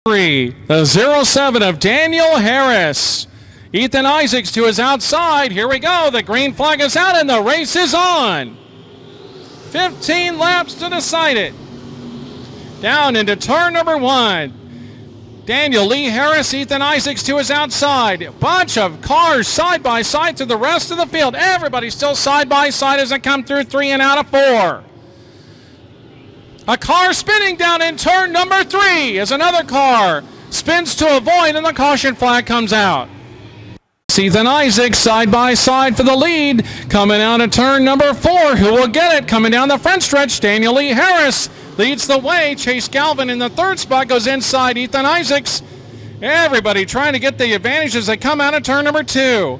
The 07 of Daniel Harris. Ethan Isaacs to his outside. Here we go. The green flag is out and the race is on. 15 laps to decide it. Down into turn number 1. Daniel Lee Harris, Ethan Isaacs to his outside. A bunch of cars side by side through the rest of the field. Everybody still side by side as they come through 3 and out of 4. A car spinning down in turn number 3 as another car spins to avoid and the caution flag comes out. Ethan Isaacs side by side for the lead. Coming out of turn number 4. Who will get it? Coming down the front stretch, Daniel Lee Harris leads the way. Chase Galvin in the 3rd spot goes inside Ethan Isaacs. Everybody trying to get the advantage as they come out of turn number 2.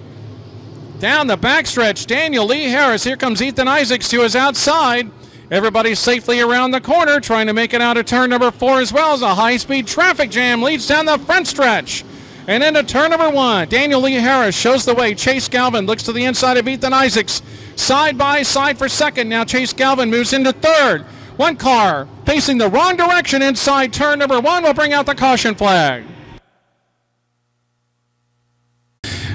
Down the backstretch, Daniel Lee Harris. Here comes Ethan Isaacs to his outside. Everybody safely around the corner, trying to make it out of turn number 4 as well as a high-speed traffic jam leads down the front stretch. And into turn number 1, Daniel Lee Harris shows the way. Chase Galvin looks to the inside of Ethan Isaacs. Side by side for 2nd. Now Chase Galvin moves into 3rd. One car facing the wrong direction inside turn number 1 will bring out the caution flag.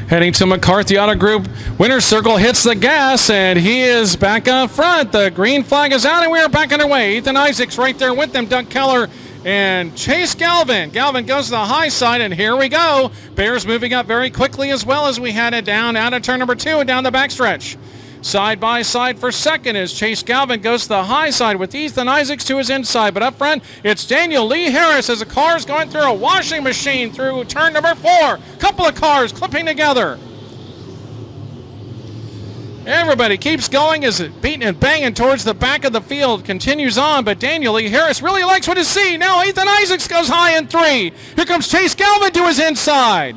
Heading to McCarthy Auto Group, winner's circle hits the gas, and he is back up front. The green flag is out, and we are back underway. Ethan Isaacs right there with them, Doug Keller and Chase Galvin. Galvin goes to the high side, and here we go. Bears moving up very quickly as well as we had it down out of turn number 2 and down the backstretch. Side by side for 2nd as Chase Galvin goes to the high side with Ethan Isaacs to his inside. But up front, it's Daniel Lee Harris as the car is going through a washing machine through turn number 4. Couple of cars clipping together. Everybody keeps going as it beating and banging towards the back of the field. Continues on, but Daniel Lee Harris really likes what he sees. Now Ethan Isaacs goes high in 3. Here comes Chase Galvin to his inside.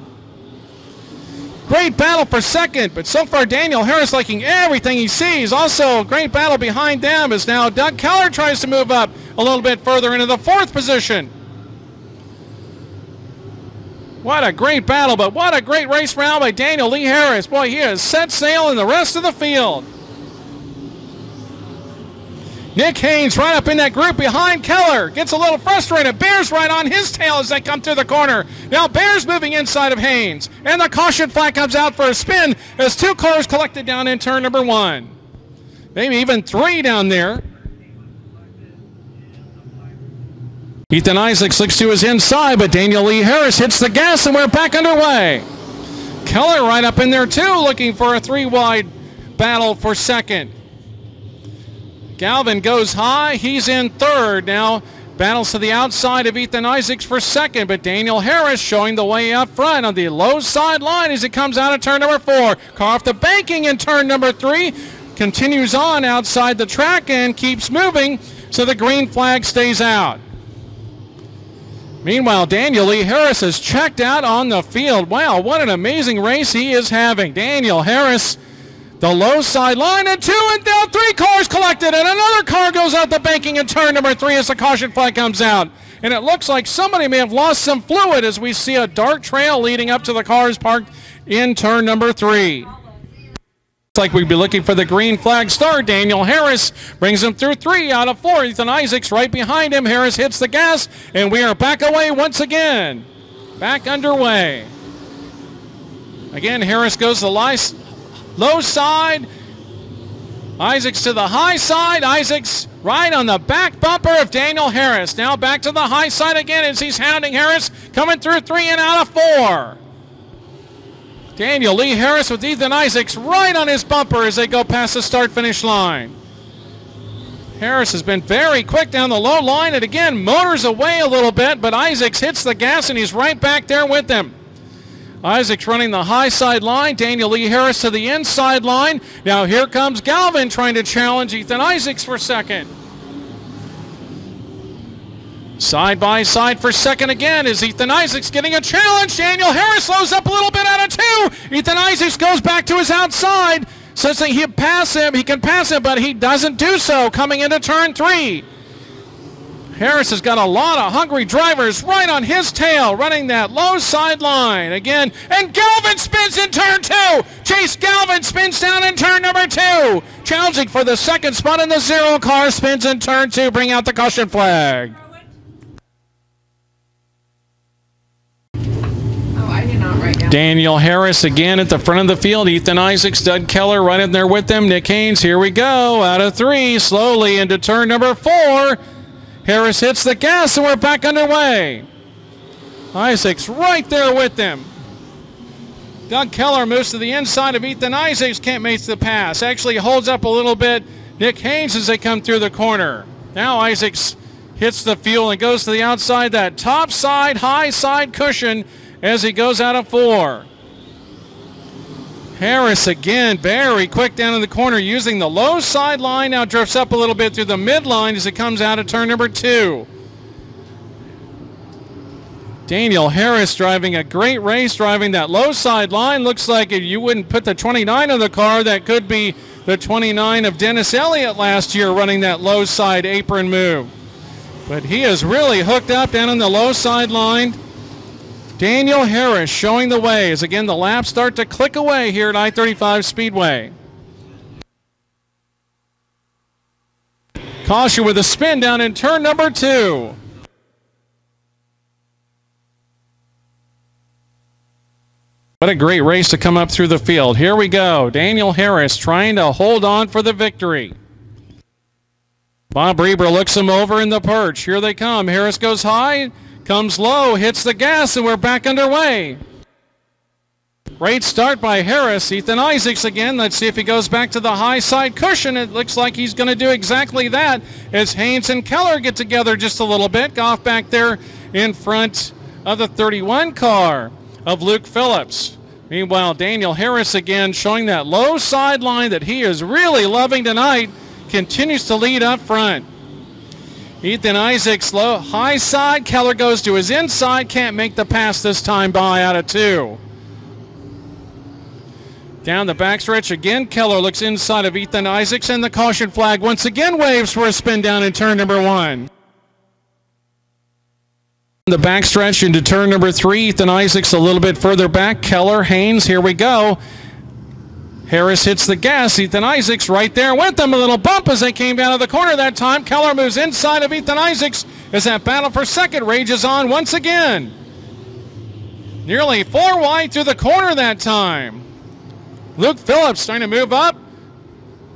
Great battle for 2nd, but so far Daniel Harris liking everything he sees. Also, great battle behind them as now Doug Keller tries to move up a little bit further into the 4th position. What a great battle, but what a great race round by Daniel Lee Harris. Boy, he has set sail in the rest of the field. Nick Haynes right up in that group behind Keller. Gets a little frustrated. Bears right on his tail as they come through the corner. Now Bears moving inside of Haynes. And the caution flag comes out for a spin as 2 cars collected down in turn number 1. Maybe even 3 down there. Ethan Isaacs looks to his inside, but Daniel Lee Harris hits the gas and we're back underway. Keller right up in there too, looking for a 3-wide battle for 2nd. Galvin goes high. He's in 3rd. Now battles to the outside of Ethan Isaacs for 2nd, but Daniel Harris showing the way up front on the low side line as it comes out of turn number 4. Car off the banking in turn number 3. Continues on outside the track and keeps moving, so the green flag stays out. Meanwhile, Daniel Lee Harris has checked out on the field. Wow, what an amazing race he is having. Daniel Harris, the low side line, and 2 and down, 3 cars collected, and another car goes out the banking in turn number 3 as the caution flag comes out. And it looks like somebody may have lost some fluid as we see a dark trail leading up to the cars parked in turn number 3. Looks like we'd be looking for the green flag start. Daniel Harris brings him through 3 out of 4. Ethan Isaacs right behind him. Harris hits the gas, and we are back away once again. Back underway. Again, Harris goes to the low side. Isaacs to the high side. Isaacs right on the back bumper of Daniel Harris. Now back to the high side again as he's hounding Harris. Coming through 3 and out of 4. Daniel Lee Harris with Ethan Isaacs right on his bumper as they go past the start-finish line. Harris has been very quick down the low line and again motors away a little bit, but Isaacs hits the gas and he's right back there with them. Isaacs running the high side line. Daniel Lee Harris to the inside line. Now here comes Galvin trying to challenge Ethan Isaacs for 2nd. Side by side for 2nd again is Ethan Isaacs getting a challenge. Daniel Harris slows up a little bit out of 2. Ethan Isaacs goes back to his outside. Says that he can pass him, but he doesn't do so coming into turn 3. Harris has got a lot of hungry drivers right on his tail, running that low side line again. And Galvin spins in turn 2. Chase Galvin spins down in turn number 2. Challenging for the 2nd spot in the 0 car spins in turn 2. Bring out the caution flag. Daniel Harris again at the front of the field. Ethan Isaacs, Doug Keller right in there with them. Nick Haynes, here we go. Out of 3, slowly into turn number 4. Harris hits the gas and we're back underway. Isaacs right there with them. Doug Keller moves to the inside of Ethan Isaacs, can't make the pass. Actually holds up a little bit. Nick Haynes as they come through the corner. Now Isaacs hits the fuel and goes to the outside, that top side, high side cushion as he goes out of 4. Harris again, very quick down in the corner using the low side line. Now drifts up a little bit through the midline as it comes out of turn number 2. Daniel Harris driving a great race, driving that low side line. Looks like if you wouldn't put the 29 on the car, that could be the 29 of Dennis Elliott last year running that low side apron move. But he is really hooked up down on the low side line. Daniel Harris showing the way as again the laps start to click away here at I-35 Speedway. Caution with a spin down in turn number 2. What a great race to come up through the field. Here we go. Daniel Harris trying to hold on for the victory. Bob Reber looks him over in the perch. Here they come. Harris goes high, comes low, hits the gas, and we're back underway. Great start by Harris. Ethan Isaacs again. Let's see if he goes back to the high side cushion. It looks like he's going to do exactly that as Haynes and Keller get together just a little bit. Goff back there in front of the 31 car of Luke Phillips. Meanwhile, Daniel Harris again showing that low side line that he is really loving tonight. Continues to lead up front. Ethan Isaacs low high side. Keller goes to his inside. Can't make the pass this time by out of 2. Down the backstretch again. Keller looks inside of Ethan Isaacs and the caution flag once again waves for a spin down in turn number 1. The backstretch into turn number 3. Ethan Isaacs a little bit further back. Keller, Haynes, here we go. Harris hits the gas. Ethan Isaacs right there with them. A little bump as they came down to the corner that time. Keller moves inside of Ethan Isaacs as that battle for second rages on once again. Nearly 4 wide through the corner that time. Luke Phillips trying to move up.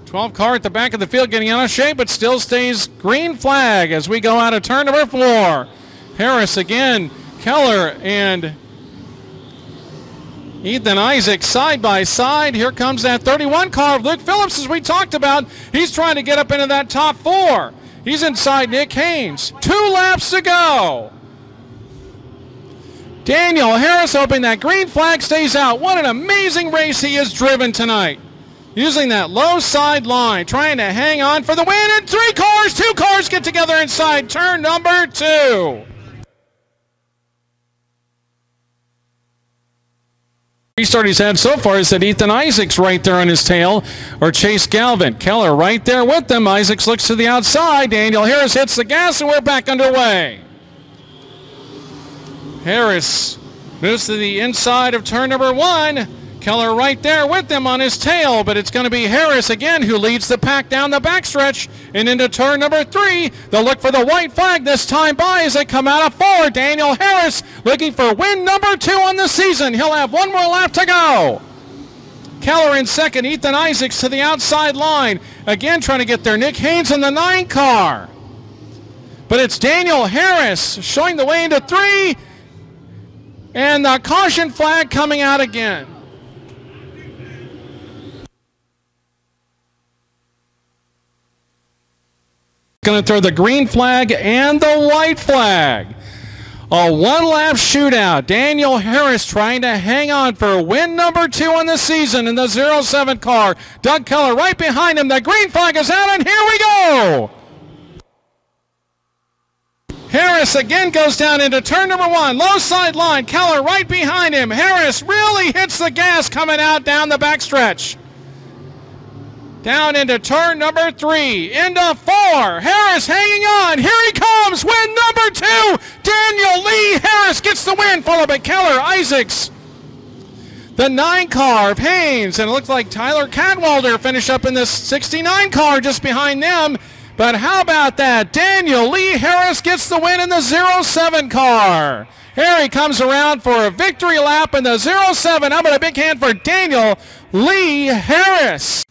12 car at the back of the field getting out of shape, but still stays green flag as we go out of turn number 4. Harris again, Keller and Ethan Isaacs side by side. Here comes that 31 car of Luke Phillips as we talked about. He's trying to get up into that top 4. He's inside Nick Haynes. 2 laps to go. Daniel Harris hoping that green flag stays out. What an amazing race he has driven tonight. Using that low side line, trying to hang on for the win. And 2 cars get together inside turn number 2. Restart he's had so far is that Ethan Isaacs right there on his tail, or Chase Galvin. Keller right there with them. Isaacs looks to the outside. Daniel Harris hits the gas and we're back underway. Harris moves to the inside of turn number 1. Keller right there with them on his tail, but it's going to be Harris again who leads the pack down the backstretch and into turn number 3. They'll look for the white flag this time by as they come out of 4. Daniel Harris looking for win number 2 on the season. He'll have 1 more lap to go. Keller in second. Ethan Isaacs to the outside line. Again trying to get there. Nick Haynes in the 9 car. But it's Daniel Harris showing the way into 3. And the caution flag coming out again. Going to throw the green flag and the white flag. A 1-lap shootout. Daniel Harris trying to hang on for win number 2 on the season in the 07 car. Doug Keller right behind him. The green flag is out, and here we go. Harris again goes down into turn number 1. Low side line. Keller right behind him. Harris really hits the gas coming out down the backstretch. Down into turn number 3, into 4. Harris hanging on. Here he comes. Win number 2. Daniel Lee Harris gets the win, followed by Keller, Isaacs. The 9 car of Haynes, and it looks like Tyler Cadwalder finished up in the 69 car just behind them. But how about that? Daniel Lee Harris gets the win in the 07 car. Here he comes around for a victory lap in the 07. How about a big hand for Daniel Lee Harris?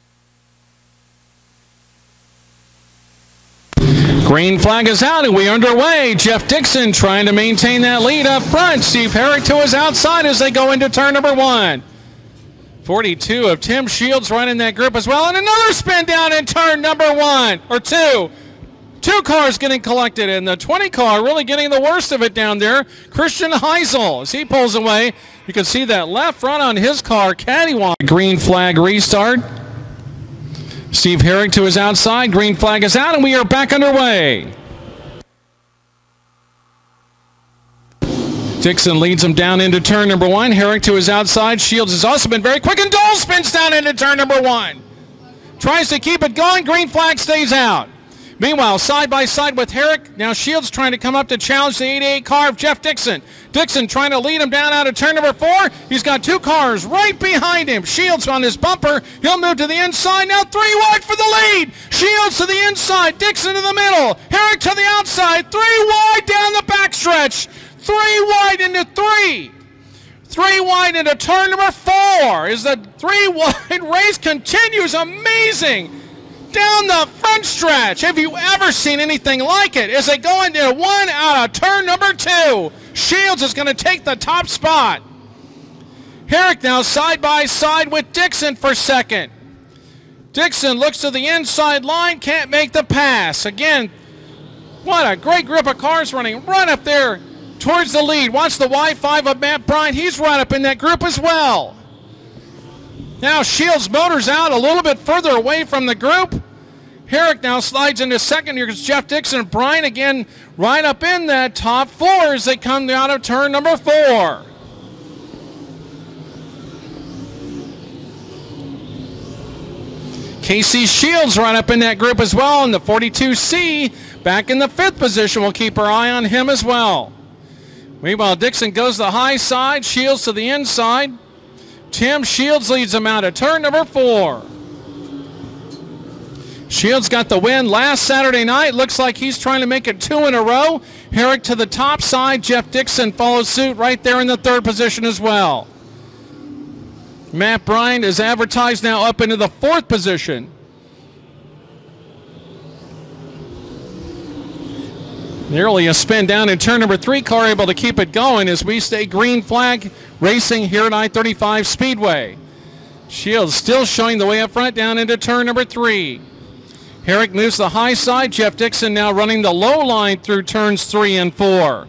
Green flag is out and we're underway. Jeff Dixon trying to maintain that lead up front. Steve Herrick to his outside as they go into turn number 1. 42 of Tim Shields running that group as well. And another spin down in turn number 1 or 2. 2 cars getting collected, and the 20 car really getting the worst of it down there. Christian Heisel, as he pulls away, you can see that left front on his car cattywampus. Green flag restart. Steve Herrick to his outside. Green flag is out, and we are back underway. Dixon leads him down into turn number 1. Herrick to his outside. Shields has also been very quick, and Dole spins down into turn number 1. Tries to keep it going. Green flag stays out. Meanwhile, side by side with Herrick, now Shields trying to come up to challenge the 88 car of Jeff Dixon. Dixon trying to lead him down out of turn number 4. He's got 2 cars right behind him. Shields on his bumper. He'll move to the inside. Now 3 wide for the lead. Shields to the inside. Dixon to the middle. Herrick to the outside. 3 wide down the backstretch. 3 wide into 3. 3 wide into turn number 4. As the 3 wide race continues. Amazing. Down the front stretch. Have you ever seen anything like it? As they go into 1 out of turn number 2. Shields is going to take the top spot. Herrick now side by side with Dixon for second. Dixon looks to the inside line, can't make the pass. Again, what a great group of cars running right up there towards the lead. Watch the Y5 of Matt Bryant. He's right up in that group as well. Now Shields motors out a little bit further away from the group. Herrick now slides into second. Here's Jeff Dixon. Bryant again right up in that top 4 as they come out of turn number 4. Casey Shields right up in that group as well. And the 42C back in the 5th position. We'll keep our eye on him as well. Meanwhile, Dixon goes to the high side. Shields to the inside. Tim Shields leads him out of turn number 4. Shields got the win last Saturday night. Looks like he's trying to make it 2 in a row. Herrick to the top side. Jeff Dixon follows suit right there in the 3rd position as well. Matt Bryant is advertised now up into the 4th position. Nearly a spin down in turn number 3. Car able to keep it going as we stay green flag racing here at I-35 Speedway. Shields still showing the way up front down into turn number 3. Herrick moves the high side. Jeff Dixon now running the low line through turns 3 and 4.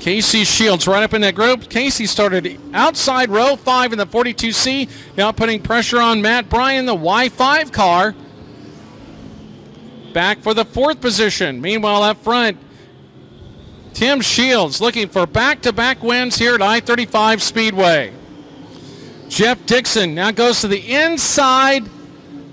Casey Shields right up in that group. Casey started outside row 5 in the 42C. Now putting pressure on Matt Bryan, the Y5 car. Back for the 4th position. Meanwhile, up front, Tim Shields looking for back-to-back wins here at I-35 Speedway. Jeff Dixon now goes to the inside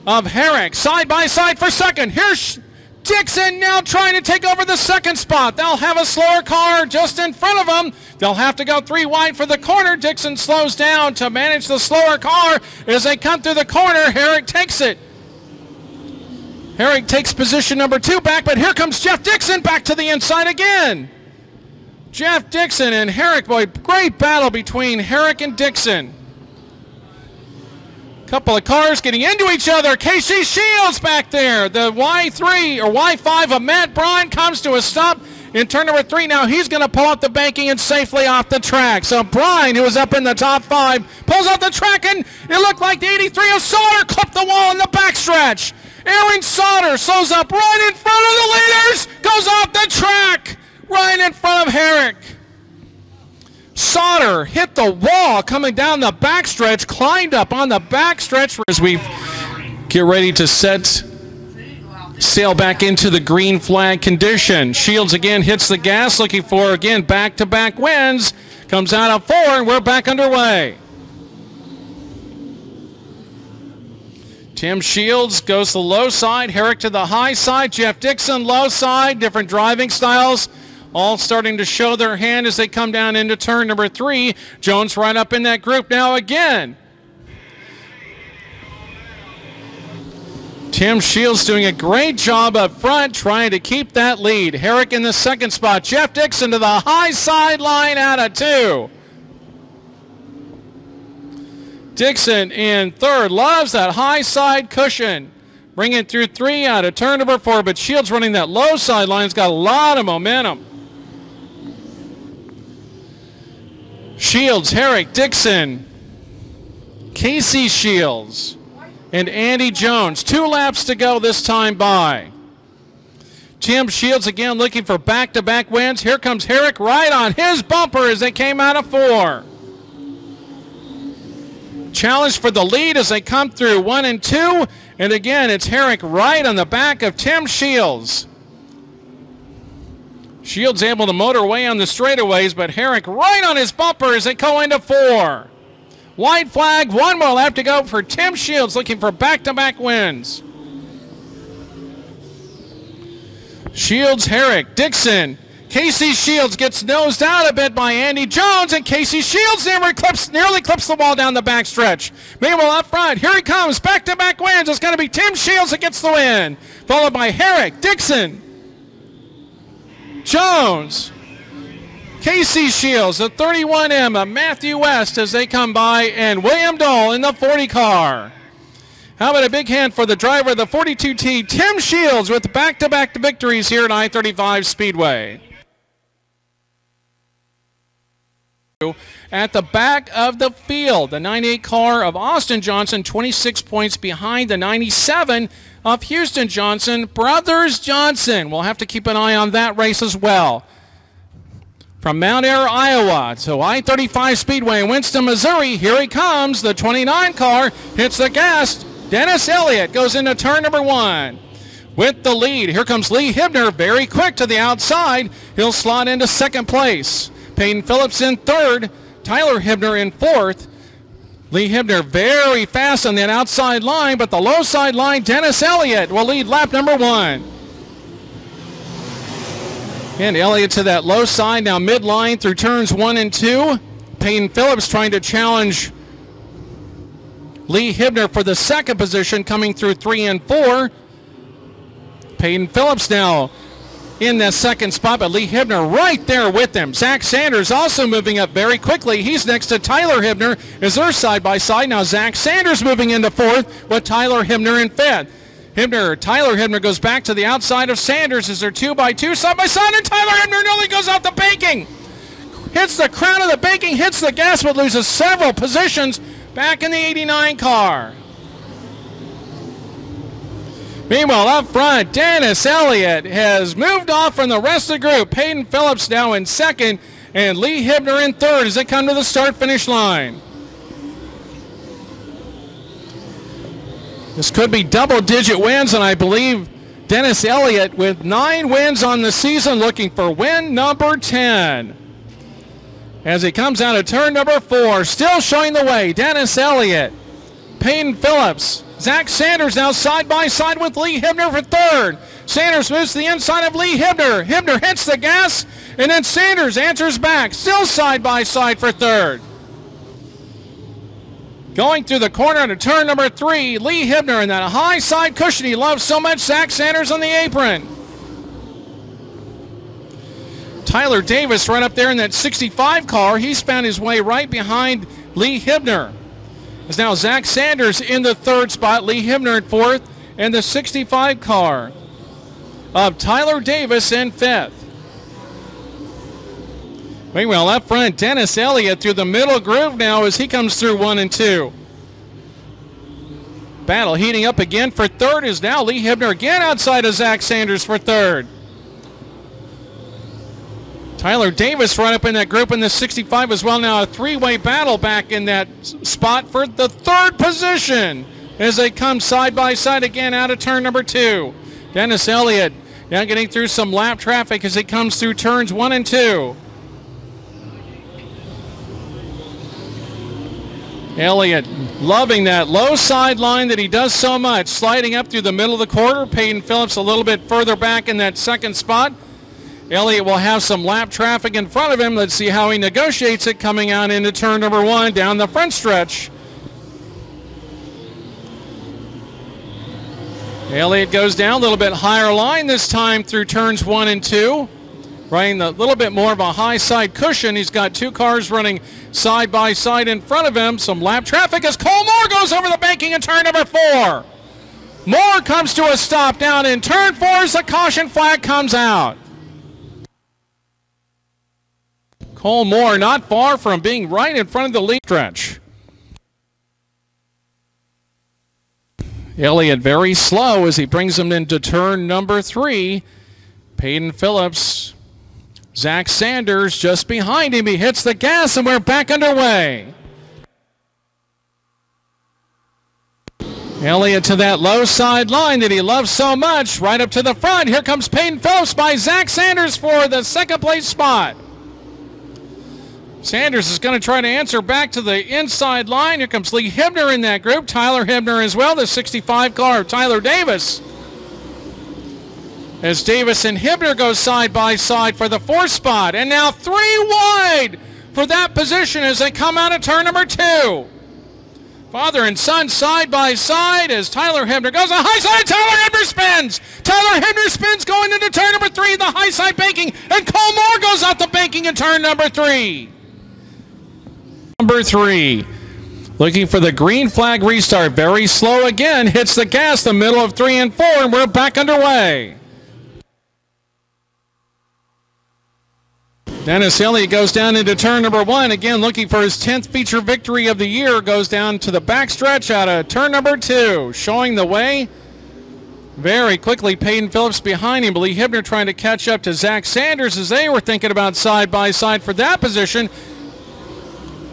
of Herrick. Side by side for second. Here's Dixon now trying to take over the 2nd spot. They'll have a slower car just in front of them. They'll have to go 3 wide for the corner. Dixon slows down to manage the slower car. As they come through the corner, Herrick takes it. Herrick takes position number 2 back, but here comes Jeff Dixon back to the inside again. Jeff Dixon and Herrick, boy, great battle between Herrick and Dixon. Couple of cars getting into each other. Casey Shields back there. The Y3 or Y5 of Matt Bryan comes to a stop in turn number 3. Now he's going to pull up the banking and safely off the track. So Bryan, who was up in the top 5, pulls off the track, and it looked like the 83 of Sauter clipped the wall in the backstretch. Aaron Sauter slows up right in front of the leaders, goes off the track, right in front of Herrick. Sauter hit the wall coming down the backstretch, climbed up on the backstretch as we get ready to sail back into the green flag condition. Shields again hits the gas, looking for, again, back-to-back wins. Comes out of 4, and we're back underway. Tim Shields goes to the low side, Herrick to the high side, Jeff Dixon low side, different driving styles, all starting to show their hand as they come down into turn number 3. Jones right up in that group now again. Tim Shields doing a great job up front trying to keep that lead. Herrick in the second spot. Jeff Dixon to the high sideline out of 2. Dixon in third. Loves that high side cushion. Bringing it through 3 out of turn number 4. But Shields running that low sideline. Has got a lot of momentum. Shields, Herrick, Dixon, Casey Shields, and Andy Jones. 2 laps to go this time by. Tim Shields again looking for back-to-back wins. Here comes Herrick right on his bumper as they came out of 4. Challenge for the lead as they come through 1 and 2. And again, it's Herrick right on the back of Tim Shields. Shields able to motor away on the straightaways, but Herrick right on his bumper as they go into 4. White flag, 1 more lap to go for Tim Shields looking for back-to-back wins. Shields, Herrick, Dixon. Casey Shields gets nosed out a bit by Andy Jones, and Casey Shields nearly clips the wall down the backstretch. Meanwhile, up front, here he comes, back-to-back wins. It's going to be Tim Shields that gets the win, followed by Herrick, Dixon, Jones, Casey Shields, the 31M of Matthew West as they come by, and William Dole in the 40 car. How about a big hand for the driver of the 42T, Tim Shields, with back-to-back victories here at I-35 Speedway. At the back of the field, the 98 car of Austin Johnson, 26 points behind the 97 of Houston Johnson. Brothers Johnson, we'll have to keep an eye on that race as well. From Mount Ayr, Iowa to I-35 Speedway in Winston, Missouri, here he comes. The 29 car hits the gas. Dennis Elliott goes into turn number 1. With the lead, here comes Lee Hibner, very quick to the outside. He'll slot into second place. Peyton Phillips in third. Tyler Hibner in fourth. Lee Hibner very fast on that outside line, but the low side line, Dennis Elliott will lead lap number 1. And Elliott to that low side, now midline through turns 1 and 2. Peyton Phillips trying to challenge Lee Hibner for the second position, coming through 3 and 4. Peyton Phillips now in that second spot, but Lee Hibner right there with him. Zach Sanders also moving up very quickly. He's next to Tyler Hibner as they're side by side. Now Zach Sanders moving into 4th with Tyler Hibner in 5th. Tyler Hibner goes back to the outside of Sanders as they're 2x2 side by side, and Tyler Hibner nearly goes off the banking. Hits the crown of the banking, hits the gas, but loses several positions back in the 89 car. Meanwhile, up front, Dennis Elliott has moved off from the rest of the group. Peyton Phillips now in second, and Lee Hibner in third as they come to the start-finish line. This could be double-digit wins, and I believe Dennis Elliott with 9 wins on the season looking for win number 10. As he comes out of turn number 4, still showing the way, Dennis Elliott, Peyton Phillips, Zach Sanders now side by side with Lee Hibner for third. Sanders moves to the inside of Lee Hibner. Hibner hits the gas, and then Sanders answers back, still side by side for third. Going through the corner to turn number 3, Lee Hibner in that high side cushion he loves so much, Zach Sanders on the apron. Tyler Davis right up there in that 65 car. He's found his way right behind Lee Hibner. It's now Zach Sanders in the third spot, Lee Hibner in 4th, and the 65 car of Tyler Davis in 5th. Meanwhile, up front, Dennis Elliott through the middle groove now as he comes through 1 and 2. Battle heating up again for third is now Lee Hibner again outside of Zach Sanders for third. Tyler Davis right up in that group in the 65 as well. Now a three-way battle back in that spot for the third position as they come side by side again out of turn number 2. Dennis Elliott now getting through some lap traffic as he comes through turns 1 and 2. Elliott loving that low side line that he does so much, sliding up through the middle of the quarter. Peyton Phillips a little bit further back in that second spot. Elliott will have some lap traffic in front of him. Let's see how he negotiates it coming out into turn number 1 down the front stretch. Elliott goes down a little bit higher line this time through turns 1 and 2. Running a little bit more of a high side cushion. He's got two cars running side by side in front of him. Some lap traffic as Cole Moore goes over the banking in turn number 4. Moore comes to a stop down in turn 4 as the caution flag comes out. Cole Moore not far from being right in front of the lead stretch. Elliott very slow as he brings him into turn number 3. Peyton Phillips, Zach Sanders just behind him. He hits the gas and we're back underway. Elliott to that low side line that he loves so much, right up to the front. Here comes Peyton Phillips by Zach Sanders for the second place spot. Sanders is going to try to answer back to the inside line. Here comes Lee Hibner in that group. Tyler Hibner as well, the 65 car of Tyler Davis. As Davis and Hibner go side by side for the 4th spot. And now 3 wide for that position as they come out of turn number 2. Father and son side by side as Tyler Hibner goes on high side. Tyler Hibner spins. Tyler Hibner spins going into turn number 3, the high side banking. And Cole Moore goes out the banking in turn number 3. Number 3. Looking for the green flag restart. Very slow again. Hits the gas the middle of 3 and 4, and we're back underway. Dennis Elliott goes down into turn number 1. Again, looking for his 10th feature victory of the year. Goes down to the backstretch out of turn number 2. Showing the way. Very quickly, Peyton Phillips behind him. Lee Hibner trying to catch up to Zach Sanders as they were thinking about side by side for that position.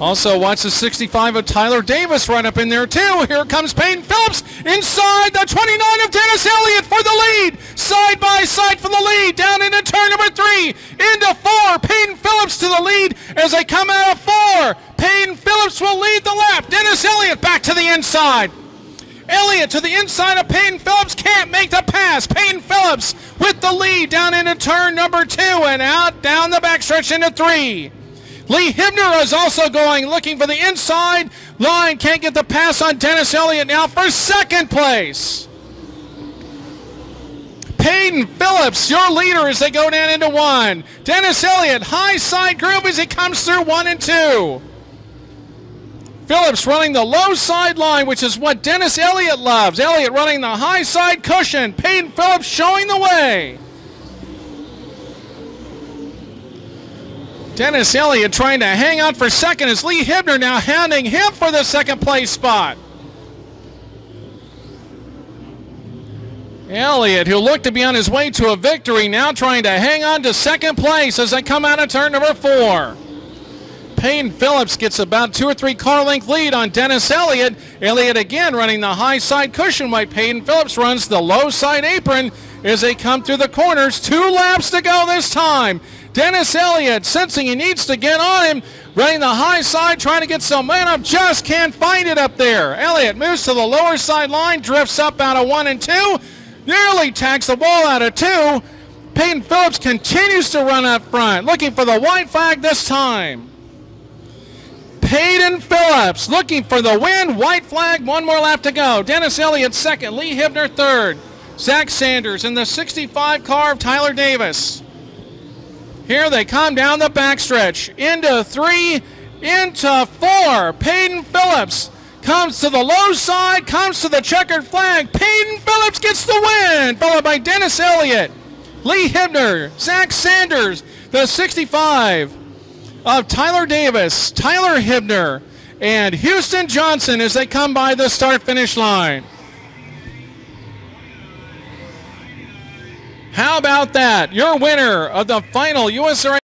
Also, watch the 65 of Tyler Davis right up in there, too. Here comes Peyton Phillips inside the 29 of Dennis Elliott for the lead. Side by side for the lead. Down into turn number 3. Into 4. Peyton Phillips to the lead as they come out of 4. Peyton Phillips will lead the lap. Dennis Elliott back to the inside. Elliott to the inside of Peyton Phillips. Can't make the pass. Peyton Phillips with the lead down into turn number 2 and out down the backstretch into 3. Lee Hibner is also going, looking for the inside line. Can't get the pass on Dennis Elliott now for 2nd place. Peyton Phillips, your leader as they go down into 1. Dennis Elliott, high side group as he comes through 1 and 2. Phillips running the low side line, which is what Dennis Elliott loves. Elliott running the high side cushion. Peyton Phillips showing the way. Dennis Elliott trying to hang on for 2nd as Lee Hibner now hounding him for the 2nd place spot. Elliott, who looked to be on his way to a victory, now trying to hang on to 2nd place as they come out of turn number 4. Peyton Phillips gets about 2 or 3 car length lead on Dennis Elliott. Elliott again running the high side cushion while Peyton Phillips runs the low side apron as they come through the corners. 2 laps to go this time. Dennis Elliott, sensing he needs to get on him, running the high side, trying to get some momentum, just can't find it up there. Elliott moves to the lower side line, drifts up out of 1 and 2, nearly tags the wall out of 2. Peyton Phillips continues to run up front, looking for the white flag this time. Peyton Phillips looking for the win, white flag, 1 more lap to go. Dennis Elliott 2nd, Lee Hibner 3rd, Zach Sanders in the 65 car of Tyler Davis. Here they come down the backstretch. Into 3, into 4. Peyton Phillips comes to the low side, comes to the checkered flag. Peyton Phillips gets the win, followed by Dennis Elliott, Lee Hibner, Zach Sanders, the 65 of Tyler Davis, Tyler Hibner, and Houston Johnson as they come by the start-finish line. How about that? Your winner of the final U.S.